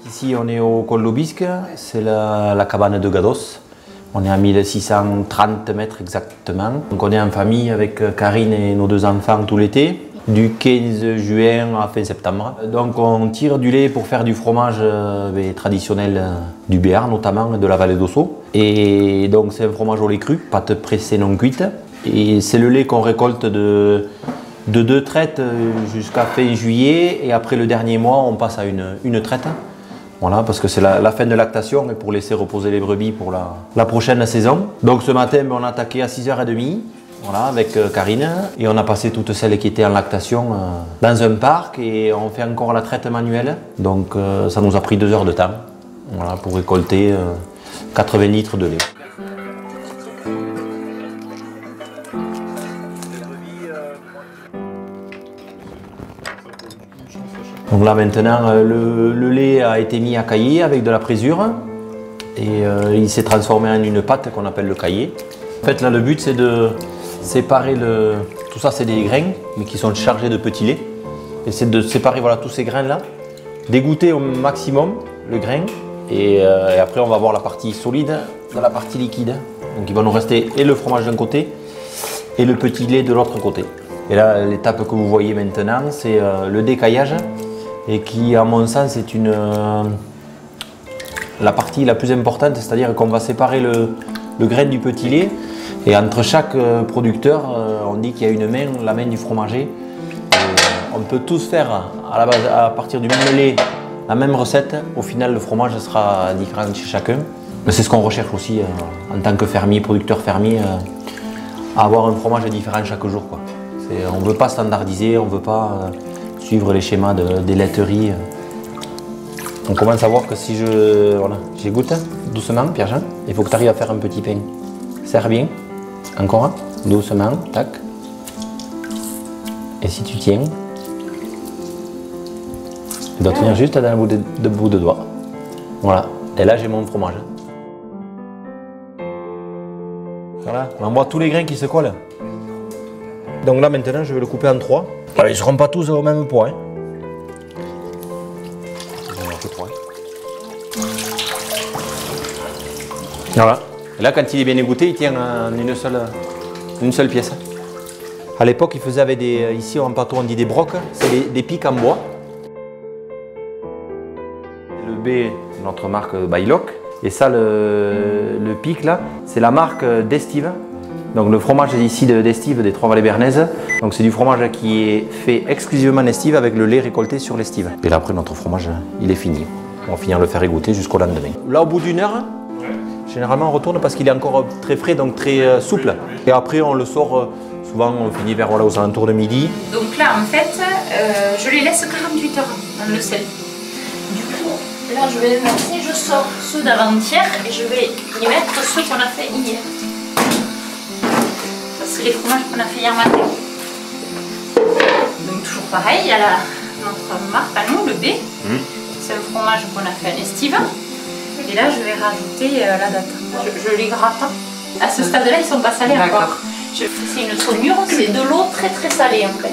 Ici on est au col d'Aubisque, c'est la cabane de Gados. On est à 1630 mètres exactement. Donc on est en famille avec Karine et nos 2 enfants tout l'été, du 15 juin à fin septembre. Donc on tire du lait pour faire du fromage traditionnel du Béarn notamment, de la vallée d'Ossau. Et donc c'est un fromage au lait cru, pâte pressée non cuite. Et c'est le lait qu'on récolte de 2 traites jusqu'à fin juillet, et après le dernier mois on passe à une traite. Voilà, parce que c'est la fin de lactation et pour laisser reposer les brebis pour la prochaine saison. Donc ce matin, on a attaqué à 6h30 voilà, avec Karine, et on a passé toutes celles qui étaient en lactation dans un parc, et on fait encore la traite manuelle. Donc ça nous a pris 2 heures de temps voilà, pour récolter 80 litres de lait. Donc là maintenant, le lait a été mis à cailler avec de la présure, et il s'est transformé en une pâte qu'on appelle le caillé. En fait là le but c'est de séparer tout ça, c'est des grains mais qui sont chargés de petits laits, et c'est de séparer voilà, tous ces grains là, d'égoutter au maximum le grain, et après on va avoir la partie solide de la partie liquide. Donc il va nous rester et le fromage d'un côté et le petit lait de l'autre côté. Et là l'étape que vous voyez maintenant c'est le décaillage, et qui à mon sens est la partie la plus importante, c'est-à-dire qu'on va séparer le grain du petit lait, et entre chaque producteur on dit qu'il y a une main, la main du fromager. Et on peut tous faire à la base, à partir du même lait, la même recette. Au final le fromage sera différent chez chacun, mais c'est ce qu'on recherche aussi en tant que fermier, producteur fermier, à avoir un fromage différent chaque jour, quoi. On ne veut pas standardiser, on ne veut pas suivre les schémas des laiteries. On commence à voir que si j'égoutte doucement, Pierre-Jean, il faut que tu arrives à faire un petit pain. Serre bien, encore, doucement, tac. Et si tu tiens, tu dois tenir juste dans le bout de doigt. Voilà, et là j'ai mon fromage. Voilà, on voit tous les grains qui se collent. Donc là maintenant je vais le couper en 3. Voilà, ils ne seront pas tous au même poids. Hein. Voilà. Et là, quand il est bien égoutté, il tient en une seule pièce. À l'époque, ils faisaient avec des. Ici en pâteau, on dit des brocs, c'est des pics en bois. Le B, notre marque Baylock. Et ça, le pic là, c'est la marque d'Estive. Donc le fromage ici d'Estive, des Trois-Vallées Béarnaises. Donc c'est du fromage qui est fait exclusivement en estive avec le lait récolté sur l'estive. Et là après notre fromage, il est fini. On va finir de le faire égoutter jusqu'au lendemain. Là au bout d'1 heure, généralement on retourne parce qu'il est encore très frais, donc très souple. Et après on le sort, souvent on finit vers aux alentours de midi. Donc là en fait, je les laisse 48 heures dans le sel. Du coup, là je vais verser, je sors ceux d'avant-hier et je vais y mettre ceux qu'on a fait hier. C'est les fromages qu'on a fait hier matin. Donc toujours pareil, il y a notre marque à nous, le B. C'est le fromage qu'on a fait en estive. Et là je vais rajouter la date. Je les gratte. À ce stade-là, ils ne sont pas salés encore. C'est une saumure, c'est de l'eau très très salée en fait.